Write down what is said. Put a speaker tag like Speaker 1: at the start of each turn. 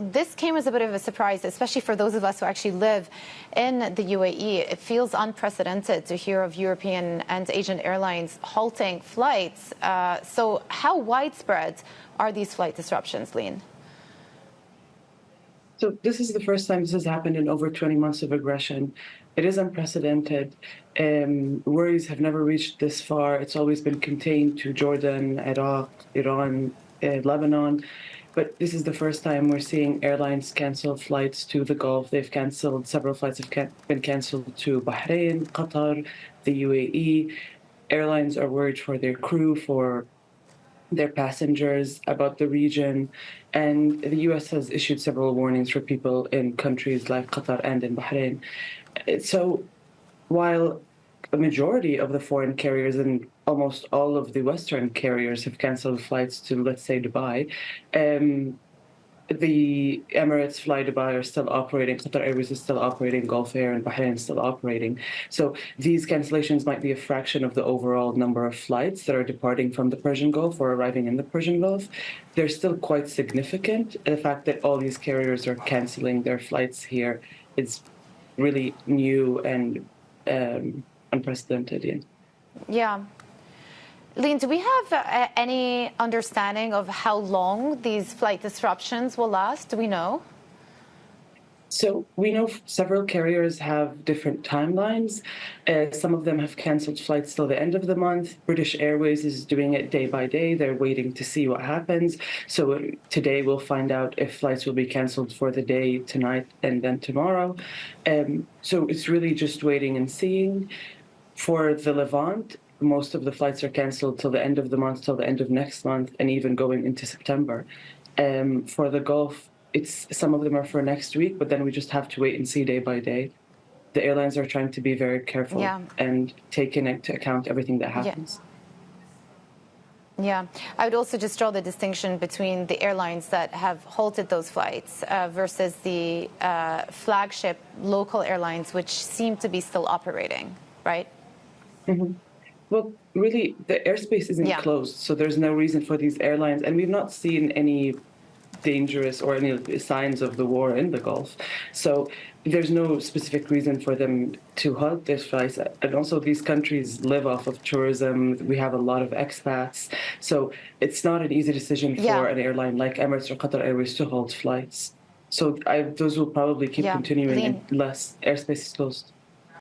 Speaker 1: this came as a bit of a surprise, especially for those of us who actually live in the UAE. It feels unprecedented to hear of European and Asian airlines halting flights. So how widespread are these flight disruptions, Leen?
Speaker 2: So this is the first time this has happened in over 20 months of aggression. It is unprecedented. Worries have never reached this far. It's always been contained to Jordan, Iraq, Iran, Lebanon. But this is the first time we're seeing airlines cancel flights to the Gulf. They've canceled, several flights have been canceled to Bahrain, Qatar, the UAE. Airlines are worried for their crew, for their passengers, about the region. And the US has issued several warnings for people in countries like Qatar and in Bahrain. So while a majority of the foreign carriers and almost all of the Western carriers have canceled flights to, let's say, Dubai, the Emirates, Fly Dubai are still operating, Qatar Airways is still operating, Gulf Air and Bahrain is still operating. So these cancellations might be a fraction of the overall number of flights that are departing from the Persian Gulf or arriving in the Persian Gulf. They're still quite significant. The fact that all these carriers are canceling their flights here is really new and unprecedented.
Speaker 1: Yeah. Leen, do we have any understanding of how long these flight disruptions will last? Do we know?
Speaker 2: So we know several carriers have different timelines. Some of them have canceled flights till the end of the month. British Airways is doing it day by day. They're waiting to see what happens. So today we'll find out if flights will be canceled for the day, tonight, and then tomorrow. So it's really just waiting and seeing. For the Levant, most of the flights are canceled till the end of the month, till the end of next month, and even going into September. For the Gulf, some of them are for next week, but then we just have to wait and see day by day. The airlines are trying to be very careful and take into account everything that happens.
Speaker 1: Yeah, I would also just draw the distinction between the airlines that have halted those flights versus the flagship local airlines, which seem to be still operating, right?
Speaker 2: Mm-hmm. Well, really, the airspace isn't closed, so there's no reason for these airlines. And we've not seen any dangerous or any signs of the war in the Gulf. So there's no specific reason for them to halt their flights. And also, these countries live off of tourism. We have a lot of expats. So it's not an easy decision for an airline like Emirates or Qatar Airways to halt flights. So those will probably keep continuing unless airspace is closed.